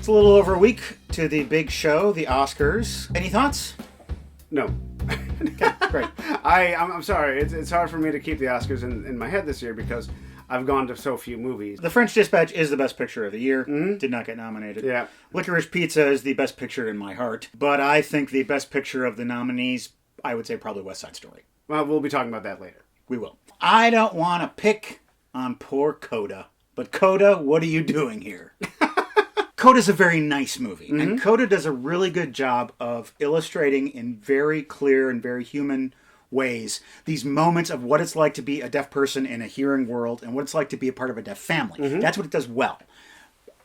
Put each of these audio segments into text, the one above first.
It's a little over a week to the big show, the Oscars. Any thoughts? No. Okay, great. I'm sorry. It's hard for me to keep the Oscars in my head this year because I've gone to so few movies. The French Dispatch is the best picture of the year. Mm-hmm. Did not get nominated. Yeah. Licorice Pizza is the best picture in my heart. But I think the best picture of the nominees, I would say probably West Side Story. Well, we'll be talking about that later. We will. I don't want to pick on poor Coda. But Coda, what are you doing here? Coda's a very nice movie. Mm-hmm. And Coda does a really good job of illustrating in very clear and very human ways these moments of what it's like to be a deaf person in a hearing world and what it's like to be a part of a deaf family. Mm-hmm. That's what it does well.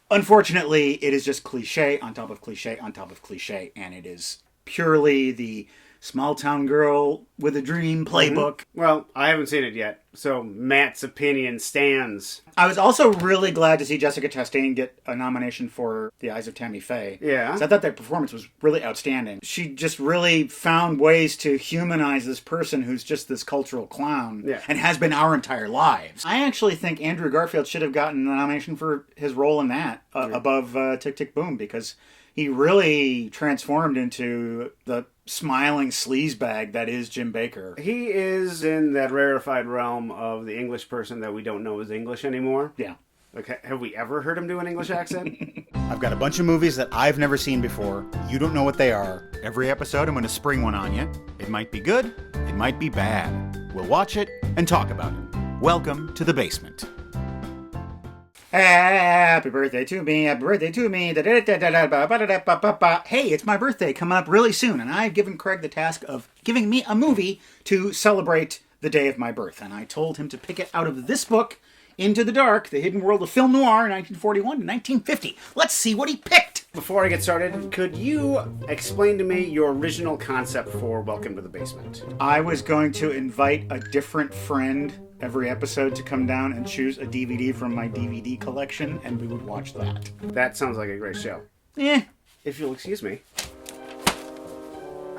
Unfortunately, it is just cliche on top of cliche on top of cliche, and it is purely the small town girl with a dream playbook. Mm-hmm. Well, I haven't seen it yet, so Matt's opinion stands. I was also really glad to see Jessica Chastain get a nomination for The Eyes of Tammy Faye. Yeah. So I thought that performance was really outstanding. She just really found ways to humanize this person who's just this cultural clown and has been our entire lives. I actually think Andrew Garfield should have gotten a nomination for his role in that above Tick, Tick, Boom, because he really transformed into the smiling sleazebag that is Jim Baker. He is in that rarefied realm of the English person that we don't know is English anymore. Yeah. Okay, have we ever heard him do an English accent? I've got a bunch of movies that I've never seen before. You don't know what they are. Every episode I'm going to spring one on you. It might be good, it might be bad. We'll watch it and talk about it. Welcome to the basement. Happy birthday to me, happy birthday to me. Hey, it's my birthday coming up really soon, and I've given Craig the task of giving me a movie to celebrate the day of my birth. And I told him to pick it out of this book, Into the Dark, The Hidden World of Film Noir, 1941 to 1950. Let's see what he picked. Before I get started, could you explain to me your original concept for Welcome to the Basement? I was going to invite a different friend every episode to come down and choose a DVD from my DVD collection, and we would watch that. That sounds like a great show. If you'll excuse me.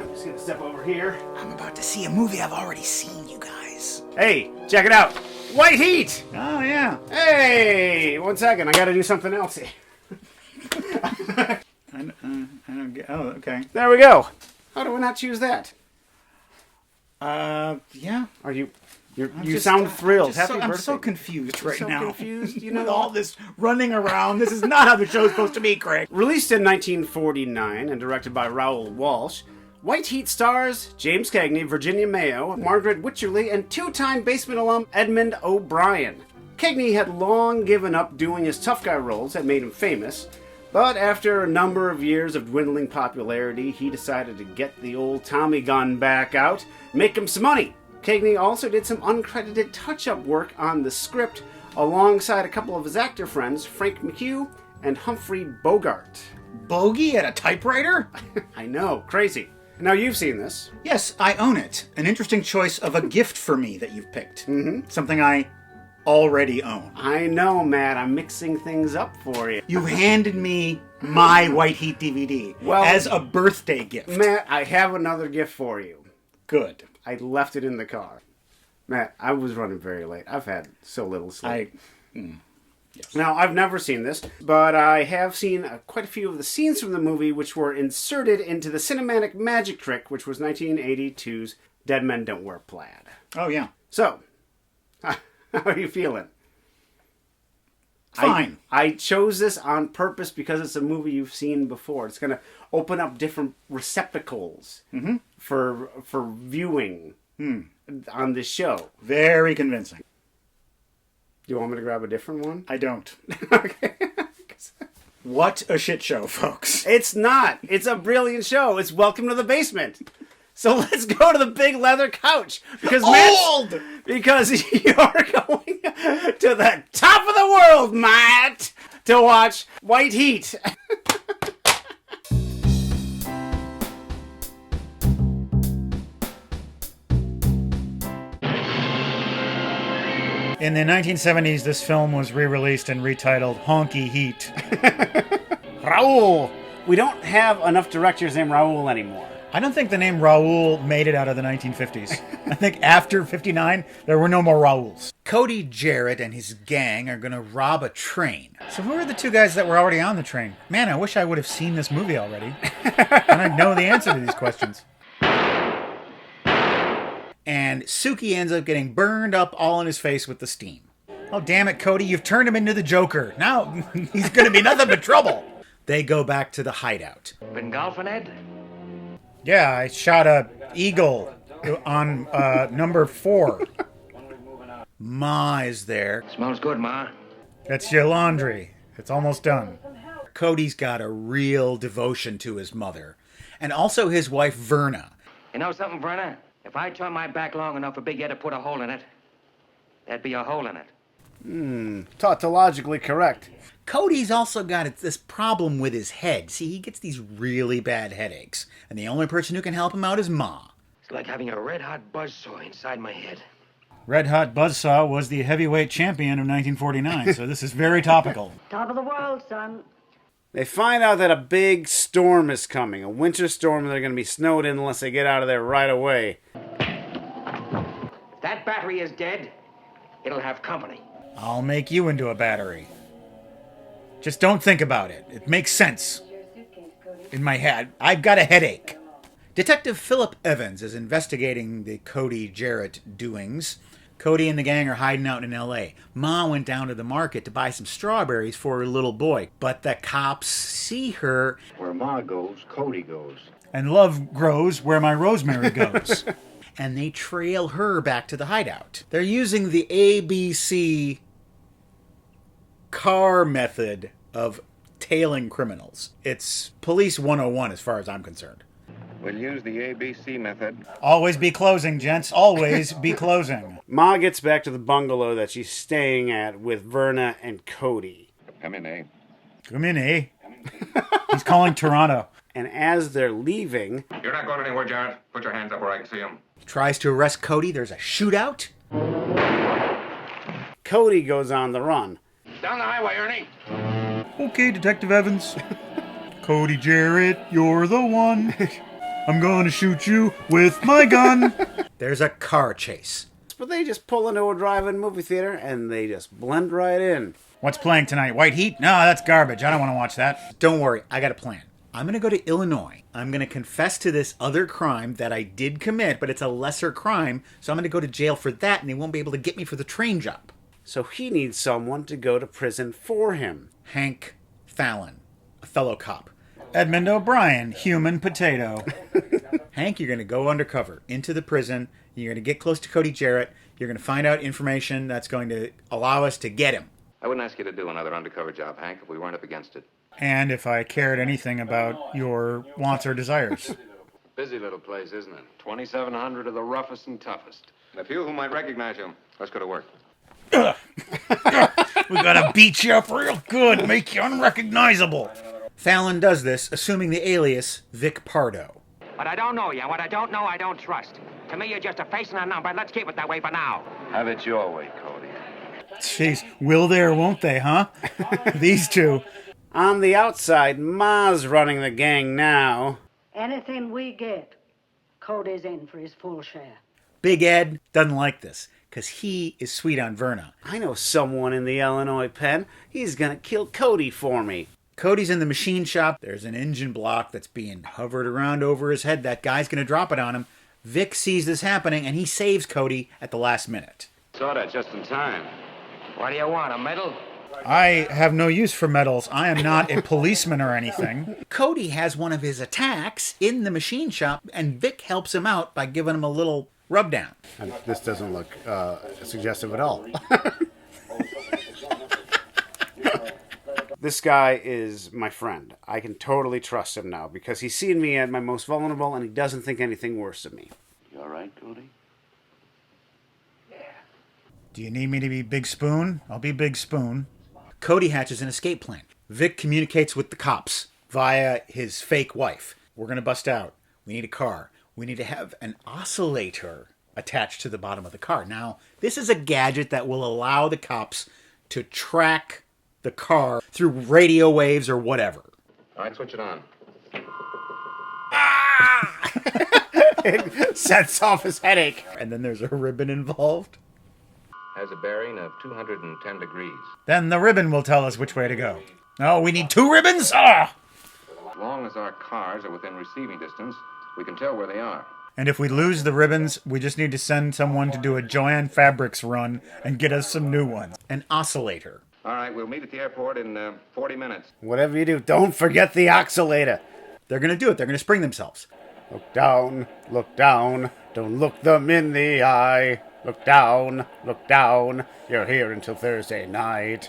I'm just going to step over here. I'm about to see a movie I've already seen, you guys. Hey, check it out. White Heat! Oh, yeah. Hey, 1 second. I got to do something else here. I don't get... Oh, okay. There we go. How do I not choose that? Yeah. Are you... You sound thrilled. Happy birthday. I'm so confused right now. Confused. With all this running around. This is not how the show's supposed to be, Craig. Released in 1949 and directed by Raoul Walsh, White Heat stars James Cagney, Virginia Mayo, Margaret Wycherley, and two-time Basement alum Edmund O'Brien. Cagney had long given up doing his tough guy roles that made him famous, but after a number of years of dwindling popularity, he decided to get the old Tommy gun back out, make him some money. Cagney also did some uncredited touch-up work on the script alongside a couple of his actor friends, Frank McHugh and Humphrey Bogart. Bogey at a typewriter? I know, crazy. Now you've seen this. Yes, I own it. An interesting choice of a gift for me that you've picked. Mm-hmm. Something I already own. I know, Matt. I'm mixing things up for you. You've handed me my White Heat DVD as a birthday gift. Matt, I have another gift for you. Good. I left it in the car. Matt, I was running very late. I've had so little sleep. Yes. Now, I've never seen this, but I have seen quite a few of the scenes from the movie which were inserted into the cinematic magic trick, which was 1982's Dead Men Don't Wear Plaid. Oh, yeah. So, how are you feeling? Fine. I chose this on purpose because it's a movie you've seen before. It's going to open up different receptacles for viewing on this show. Very convincing. Do you want me to grab a different one? I don't. Okay. What a shit show, folks. It's not. It's a brilliant show. It's Welcome to the Basement. So let's go to the big leather couch. Because because you're going to the top of the world, Matt, to watch White Heat. In the 1970s, this film was re-released and retitled Honky Heat. Raoul. We don't have enough directors named Raoul anymore. I don't think the name Raoul made it out of the 1950s. I think after 59, there were no more Raouls. Cody Jarrett and his gang are going to rob a train. So who are the two guys that were already on the train? Man, I wish I would have seen this movie already. And I'd know the answer to these questions. And Suki ends up getting burned up all in his face with the steam. Oh, damn it, Cody, you've turned him into the Joker. Now he's going to be nothing but trouble. They go back to the hideout. Been golfing, Ed? Yeah, I shot a eagle on number 4. Ma is there. Smells good, Ma. That's your laundry. It's almost done. Cody's got a real devotion to his mother. And also his wife, Verna. You know something, Verna? If I turn my back long enough for Big Ed to put a hole in it, there'd be a hole in it. Tautologically correct. Cody's also got this problem with his head. See, he gets these really bad headaches. And the only person who can help him out is Ma. It's like having a red-hot buzzsaw inside my head. Red Hot Buzzsaw was the heavyweight champion of 1949, so this is very topical. Top of the world, son. They find out that a big storm is coming, a winter storm. They're going to be snowed in unless they get out of there right away. If that battery is dead, it'll have company. I'll make you into a battery. Just don't think about it. It makes sense. In my head, I've got a headache. Detective Philip Evans is investigating the Cody Jarrett doings. Cody and the gang are hiding out in L.A. Ma went down to the market to buy some strawberries for her little boy, but the cops see her. Where Ma goes, Cody goes. And love grows where my rosemary goes. And they trail her back to the hideout. They're using the ABC car method of tailing criminals. It's Police 101 as far as I'm concerned. We'll use the ABC method. Always be closing, gents. Always be closing. Ma gets back to the bungalow that she's staying at with Verna and Cody. Come in, eh? Come in, eh? He's calling Toronto. And as they're leaving, You're not going anywhere, Jarrett. Put your hands up where I can see them. Tries to arrest Cody. There's a shootout. Cody goes on the run. Down the highway, Ernie. Okay, Detective Evans. Cody Jarrett, you're the one. I'm gonna shoot you with my gun. There's a car chase. But they just pull into a drive-in movie theater and they just blend right in. What's playing tonight? White Heat? No, that's garbage. I don't want to watch that. Don't worry, I got a plan. I'm going to go to Illinois. I'm going to confess to this other crime that I did commit, but it's a lesser crime, so I'm going to go to jail for that, and they won't be able to get me for the train job. So he needs someone to go to prison for him. Hank Fallon, a fellow cop. Edmund O'Brien, human potato. Hank, you're going to go undercover into the prison. You're going to get close to Cody Jarrett. You're going to find out information that's going to allow us to get him. I wouldn't ask you to do another undercover job, Hank, if we weren't up against it. And if I cared anything about your wants or desires. Busy little place, isn't it? 2,700 of the roughest and toughest. And a few who might recognize you. Let's go to work. We gotta beat you up real good, make you unrecognizable. Fallon does this, assuming the alias Vic Pardo. But I don't know you. What I don't know, I don't trust. To me, you're just a face and a number. Let's keep it that way for now. Have it your way, Cody. Jeez, will they or won't they, huh? These two. On the outside, Ma's running the gang now. Anything we get, Cody's in for his full share. Big Ed doesn't like this, because he is sweet on Verna. I know someone in the Illinois pen. He's gonna kill Cody for me. Cody's in the machine shop. There's an engine block that's being hovered around over his head. That guy's gonna drop it on him. Vic sees this happening, and he saves Cody at the last minute. Saw that just in time. What do you want, a medal? I have no use for medals. I am not a policeman or anything. Cody has one of his attacks in the machine shop, and Vic helps him out by giving him a little rub down. And this doesn't look suggestive at all. This guy is my friend. I can totally trust him now because he's seen me at my most vulnerable and he doesn't think anything worse of me. You all right, Cody? Do you need me to be Big Spoon? I'll be Big Spoon. Cody hatches an escape plan. Vic communicates with the cops via his fake wife. We're going to bust out. We need a car. We need to have an oscillator attached to the bottom of the car. Now, this is a gadget that will allow the cops to track the car through radio waves or whatever. All right, switch it on. It sets off his headache. And then there's a ribbon involved. has a bearing of 210 degrees. Then the ribbon will tell us which way to go. Oh, we need 2 ribbons? Ah! As long as our cars are within receiving distance, we can tell where they are. And if we lose the ribbons, we just need to send someone to do a Joanne Fabrics run and get us some new ones. An oscillator. All right, we'll meet at the airport in 40 minutes. Whatever you do, don't forget the oscillator. They're going to do it. They're going to spring themselves. Look down, don't look them in the eye. Look down, you're here until Thursday night.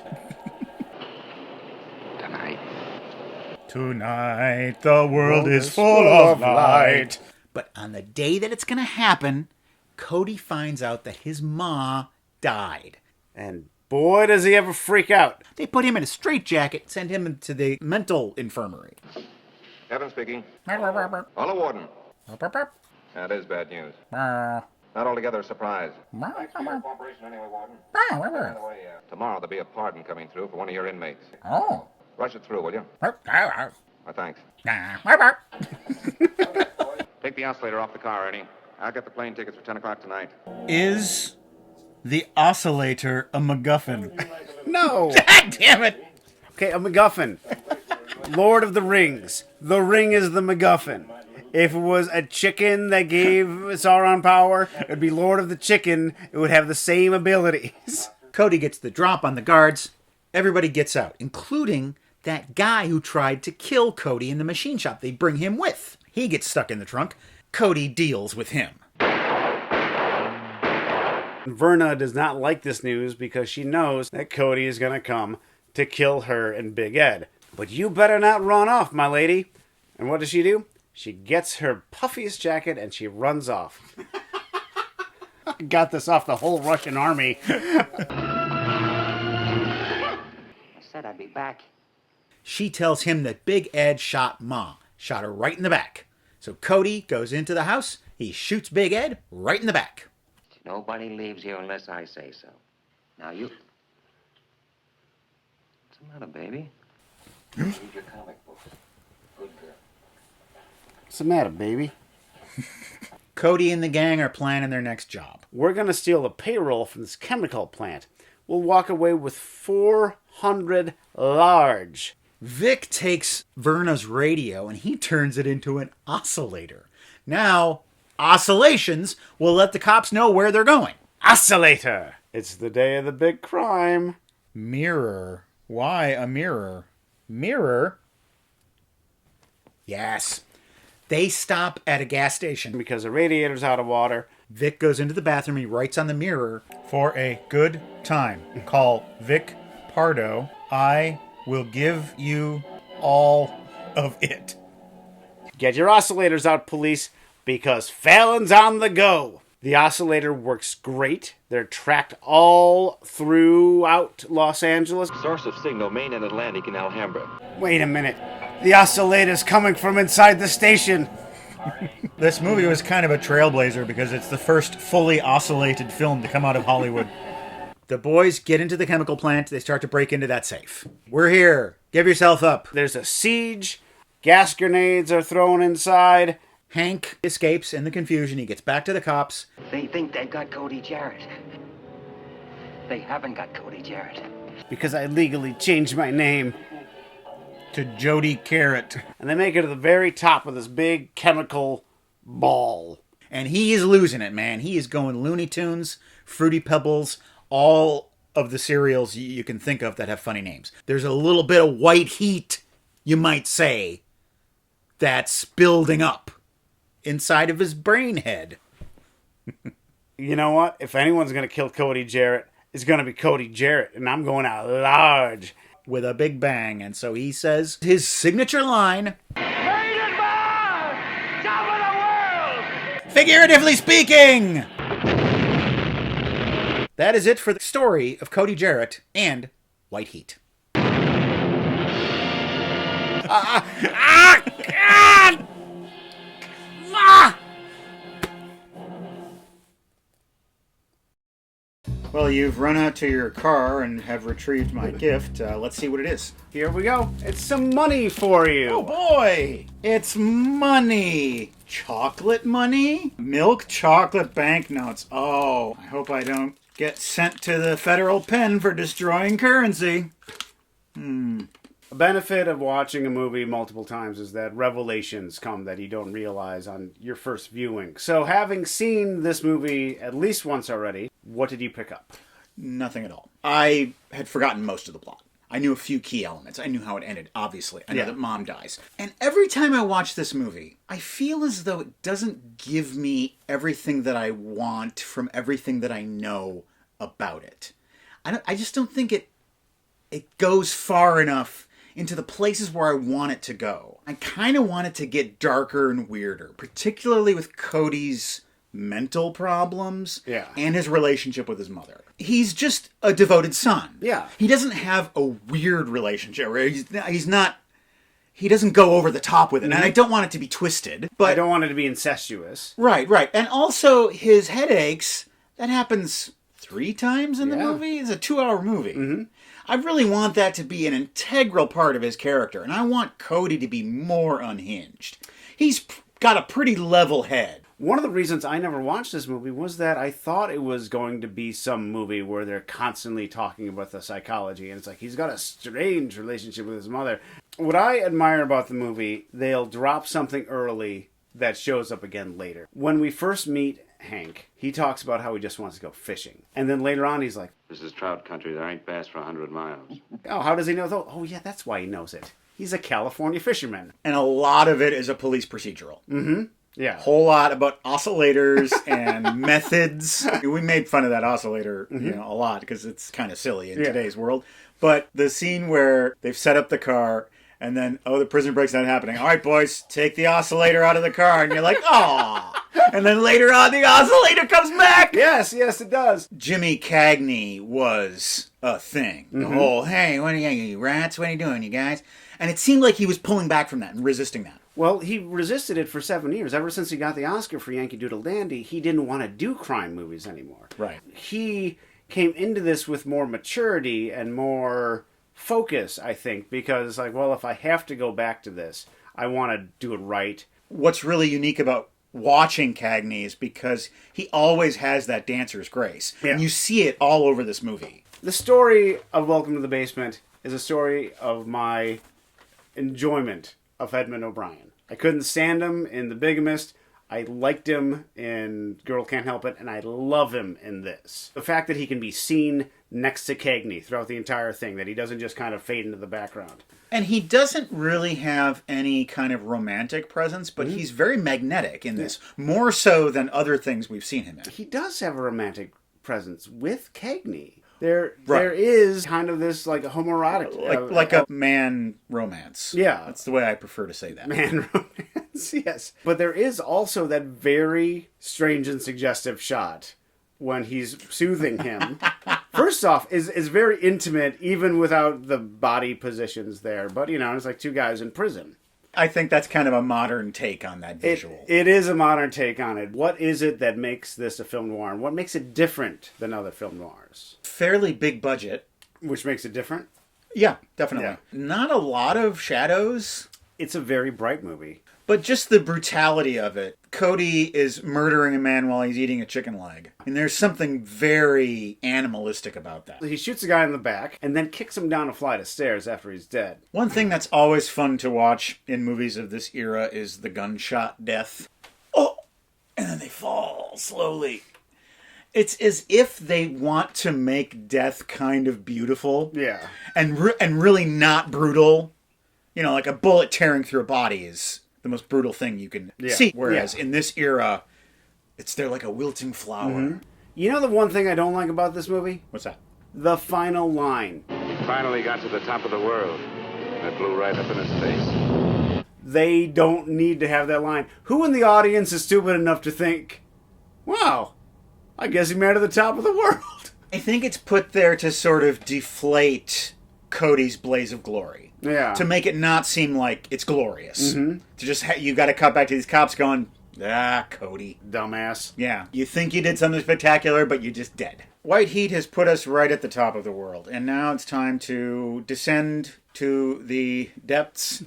Tonight the world is full of light. But on the day that it's going to happen, Cody finds out that his ma died. And boy, does he ever freak out. They put him in a straitjacket, send him into the mental infirmary. Evan speaking. Hello, Warden. That is bad news. Not altogether a surprise. Thanks for your cooperation anyway, Warden. By the way, tomorrow there'll be a pardon coming through for one of your inmates. Oh. Rush it through, will you? Well, thanks. Take the oscillator off the car, Ernie. I'll get the plane tickets for 10 o'clock tonight. Is the oscillator a MacGuffin? No! God damn it! Okay, a MacGuffin. Lord of the Rings. The ring is the MacGuffin. If it was a chicken that gave Sauron power, it'd be Lord of the Chicken. It would have the same abilities. Cody gets the drop on the guards. Everybody gets out, including that guy who tried to kill Cody in the machine shop. They bring him with. He gets stuck in the trunk. Cody deals with him. Verna does not like this news because she knows that Cody is going to come to kill her and Big Ed. But you better not run off, my lady. And what does she do? She gets her puffiest jacket and she runs off. Got this off the whole Russian army. I said I'd be back. She tells him that Big Ed shot Ma. Shot her right in the back. So Cody goes into the house. He shoots Big Ed right in the back. Nobody leaves here unless I say so. Now you... What's the matter, baby? Read your comic books. Good girl. What's the matter, baby? Cody and the gang are planning their next job. We're going to steal the payroll from this chemical plant. We'll walk away with 400 large. Vic takes Verna's radio and he turns it into an oscillator. Now, oscillations will let the cops know where they're going. Oscillator! It's the day of the big crime. Mirror. Why a mirror? Mirror? Yes. They stop at a gas station. Because the radiator's out of water. Vic goes into the bathroom. He writes on the mirror, "For a good time, call Vic Pardo. I will give you all of it." Get your oscillators out, police, because Fallon's on the go. The oscillator works great. They're tracked all throughout Los Angeles. Source of signal, Main and Atlantic in Alhambra. Wait a minute. The oscillator's coming from inside the station. This movie was kind of a trailblazer because it's the first fully oscillated film to come out of Hollywood. The boys get into the chemical plant. They start to break into that safe. "We're here. Give yourself up." There's a siege. Gas grenades are thrown inside. Hank escapes in the confusion. He gets back to the cops. They think they've got Cody Jarrett. They haven't got Cody Jarrett. Because I legally changed my name. To Jody Carrot. And they make it to the very top of this big chemical ball. And he is losing it, man. He is going Looney Tunes, Fruity Pebbles, all of the cereals you can think of that have funny names. There's a little bit of white heat, you might say, that's building up inside of his brain head. You know what? If anyone's going to kill Cody Jarrett, it's going to be Cody Jarrett. And I'm going out large. With a big bang. And so he says his signature line, Rated bar! Top of the world! figuratively speaking! That is it for the story of Cody Jarrett and White Heat. God! Well, you've run out to your car and have retrieved my gift. Let's see what it is. Here we go. It's some money for you. Oh boy! It's money! Chocolate money? Milk chocolate banknotes. Oh, I hope I don't Get sent to the federal pen for destroying currency. A benefit of watching a movie multiple times is that revelations come that you don't realize on your first viewing. So having seen this movie at least once already, what did you pick up? Nothing at all. I had forgotten most of the plot. I knew a few key elements. I knew how it ended, obviously. I know that Mom dies. And every time I watch this movie, I feel as though it doesn't give me everything that I want from everything that I know about it. I just don't think it goes far enough into the places where I want it to go. I kind of want it to get darker and weirder, particularly with Cody's mental problems and his relationship with his mother. He's just a devoted son. Yeah. He doesn't have a weird relationship. He doesn't go over the top with it. And I don't want it to be twisted. But I don't want it to be incestuous. Right. And also his headaches, that happens 3 times in the movie. It's a 2-hour movie. Mm-hmm. I really want that to be an integral part of his character, and I want Cody to be more unhinged. He's got a pretty level head. One of the reasons I never watched this movie was that I thought it was going to be some movie where they're constantly talking about the psychology, and it's like he's got a strange relationship with his mother. What I admire about the movie, they'll drop something early that shows up again later. When we first meet Hank, he talks about how he just wants to go fishing. And then later on, he's like, This is trout country. There ain't bass for 100 miles. oh, how does he know that? Oh, yeah, that's why he knows it. He's a California fisherman. And a lot of it is a police procedural. Mm-hmm. Yeah. A whole lot about oscillators and methods. We made fun of that oscillator a lot because it's kind of silly in today's world. But the scene where they've set up the car and then, the prison break's not happening. All right, boys, take the oscillator out of the car. And you're like, aw. And then later on, the oscillator comes back. Yes, it does. Jimmy Cagney was a thing. The whole, hey, what are you rats? What are you doing, you guys? And it seemed like he was pulling back from that and resisting that. Well, he resisted it for 7 years. Ever since he got the Oscar for Yankee Doodle Dandy, he didn't want to do crime movies anymore. Right. He came into this with more maturity and more focus, I think, because, if I have to go back to this, I want to do it right. What's really unique about watching Cagney is because he always has that dancer's grace. Yeah. And you see it all over this movie. The story of Welcome to the Basement is a story of my enjoyment of Edmund O'Brien. I couldn't stand him in The Bigamist. I liked him in Girl Can't Help It, and I love him in this. The fact that he can be seen next to Cagney throughout the entire thing, that he doesn't just kind of fade into the background. And he doesn't really have any kind of romantic presence, but he's very magnetic in this, more so than other things we've seen him in. He does have a romantic presence with Cagney. There is kind of this a homoerotic, like a man romance. Yeah, that's the way I prefer to say that. Man romance, yes. But there is also that very strange and suggestive shot when he's soothing him. First off, is very intimate, even without the body positions there. But it's like 2 guys in prison. I think that's kind of a modern take on that visual. It is a modern take on it. What is it that makes this a film noir? And what makes it different than other film noirs? Fairly big budget. Which makes it different? Yeah, definitely. Yeah. Not a lot of shadows. It's a very bright movie. But just the brutality of it. Cody is murdering a man while he's eating a chicken leg. And there's something very animalistic about that. He shoots a guy in the back and then kicks him down a flight of stairs after he's dead. One thing that's always fun to watch in movies of this era is the gunshot death. Oh! And then they fall slowly. It's as if they want to make death kind of beautiful. Yeah. And really not brutal. Like a bullet tearing through a body is the most brutal thing you can see. Whereas in this era, they're like a wilting flower. Mm-hmm. You know the one thing I don't like about this movie? What's that? The final line. He finally got to the top of the world. And it blew right up in his face. They don't need to have that line. Who in the audience is stupid enough to think, wow, I guess he made it to the top of the world? I think it's put there to sort of deflate Cody's blaze of glory. Yeah. To make it not seem like it's glorious. Mm-hmm. To just, you got to cut back to these cops going, Cody. Dumbass. Yeah. You think you did something spectacular, but you're just dead. White heat has put us right at the top of the world. And now it's time to descend to the depths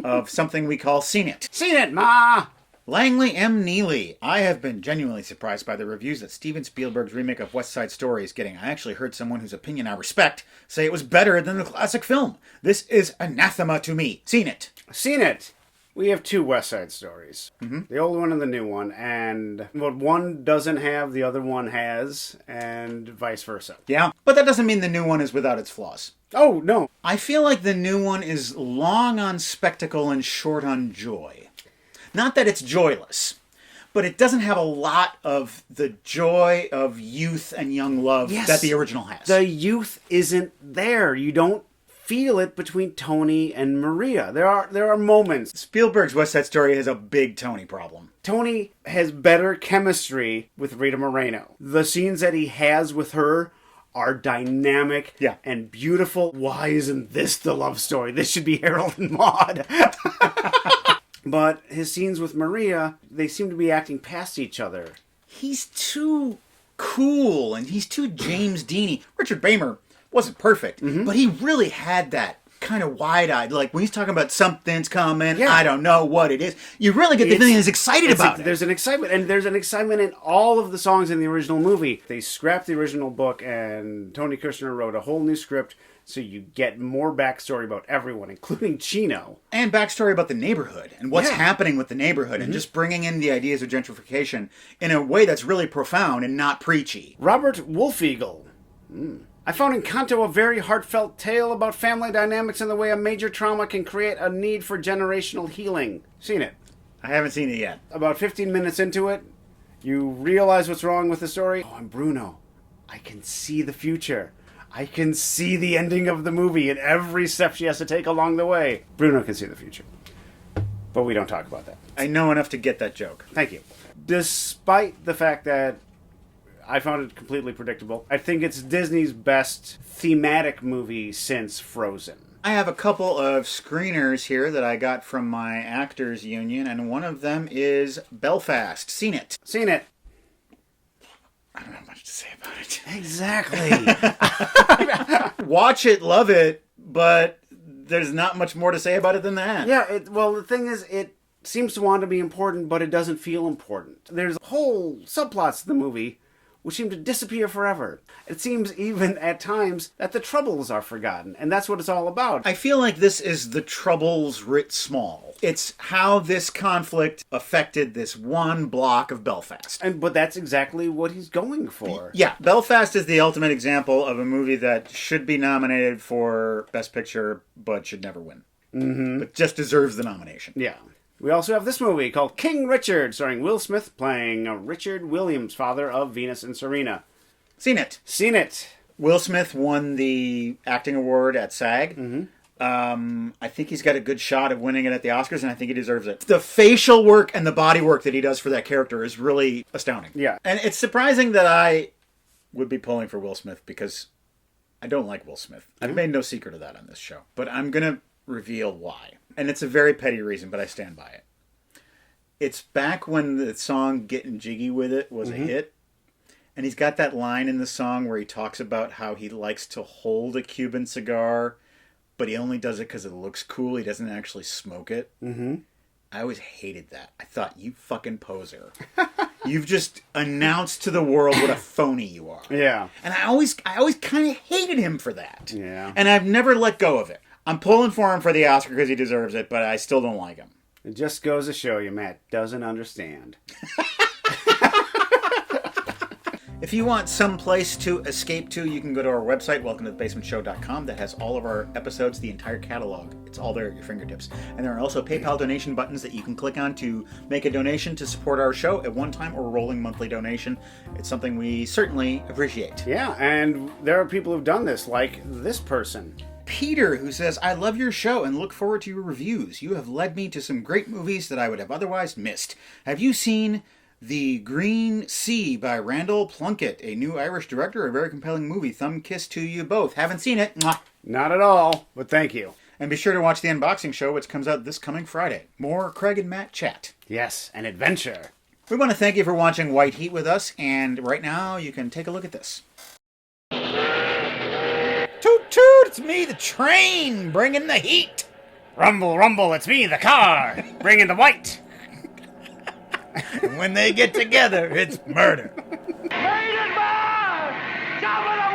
of something we call Seen It. Seen it, Ma! Langley M. Neely. I have been genuinely surprised by the reviews that Steven Spielberg's remake of West Side Story is getting. I actually heard someone whose opinion I respect say it was better than the classic film. This is anathema to me. Seen it. Seen it. We have 2 West Side Stories. The old one and the new one. And what one doesn't have, the other one has, and vice versa. Yeah, but that doesn't mean the new one is without its flaws. Oh, no. I feel like the new one is long on spectacle and short on joy. Not that it's joyless, but it doesn't have a lot of the joy of youth and young love that the original has. The youth isn't there. You don't feel it between Tony and Maria. There are moments. Spielberg's West Side Story has a big Tony problem. Tony has better chemistry with Rita Moreno. The scenes that he has with her are dynamic and beautiful. Why isn't this the love story? This should be Harold and Maude. But his scenes with Maria, they seem to be acting past each other. He's too cool and he's too James Deany. Richard Beymer wasn't perfect, but he really had that kind of wide-eyed, like when he's talking about something's coming, I don't know what it is. You really get the feeling he's excited about it. There's an excitement, and there's an excitement in all of the songs in the original movie. They scrapped the original book, and Tony Kushner wrote a whole new script, so you get more backstory about everyone, including Chino. And backstory about the neighborhood, and what's happening with the neighborhood, and just bringing in the ideas of gentrification in a way that's really profound and not preachy. Robert Wolfeagle. I found Encanto a very heartfelt tale about family dynamics and the way a major trauma can create a need for generational healing. Seen it? I haven't seen it yet. About 15 minutes into it, you realize what's wrong with the story. Oh, I'm Bruno. I can see the future. I can see the ending of the movie and every step she has to take along the way. Bruno can see the future. But we don't talk about that. I know enough to get that joke. Thank you. Despite the fact that I found it completely predictable, I think it's Disney's best thematic movie since Frozen. I have a couple of screeners here that I got from my actors union, and one of them is Belfast. Seen it. Seen it. I don't have much to say about it. Exactly. Watch it, love it, but there's not much more to say about it than that. Yeah, well, the thing is, it seems to want to be important, but it doesn't feel important. There's whole subplots to the movie which seem to disappear forever. It seems even at times that the Troubles are forgotten, and that's what it's all about. I feel like this is the Troubles writ small. It's how this conflict affected this one block of Belfast. But that's exactly what he's going for. Yeah, Belfast is the ultimate example of a movie that should be nominated for Best Picture, but should never win. But just deserves the nomination. Yeah. We also have this movie called King Richard, starring Will Smith playing Richard Williams, father of Venus and Serena. Seen it. Seen it. Will Smith won the acting award at SAG. I think he's got a good shot of winning it at the Oscars, and I think he deserves it. The facial work and the body work that he does for that character is really astounding. Yeah. And it's surprising that I would be pulling for Will Smith, because I don't like Will Smith. I've made no secret of that on this show. But I'm going to reveal why. And it's a very petty reason, but I stand by it. It's back when the song Getting Jiggy With It was a hit. And he's got that line in the song where he talks about how he likes to hold a Cuban cigar, but he only does it because it looks cool. He doesn't actually smoke it. I always hated that. I thought, you fucking poser. You've just announced to the world what a phony you are. Yeah. And I always kind of hated him for that. Yeah. And I've never let go of it. I'm pulling for him for the Oscar because he deserves it, but I still don't like him. It just goes to show you, Matt doesn't understand. If you want some place to escape to, you can go to our website, welcometothebasementshow.com. That has all of our episodes, the entire catalog. It's all there at your fingertips. And there are also PayPal donation buttons that you can click on to make a donation to support our show at one time or rolling monthly donation. It's something we certainly appreciate. Yeah, and there are people who've done this, like this person. Peter, who says, I love your show and look forward to your reviews. You have led me to some great movies that I would have otherwise missed. Have you seen The Green Sea by Randall Plunkett, a new Irish director, a very compelling movie? Thumb kiss to you both. Haven't seen it. Mwah. Not at all, but thank you. And be sure to watch the unboxing show, which comes out this coming Friday. More Craig and Matt chat. Yes, an adventure. We want to thank you for watching White Heat with us, and right now you can take a look at this. Toot toot, it's me, the train, bringing the heat. Rumble, rumble, it's me, the car, bringing the white. When they get together, it's murder. Rated by Top of the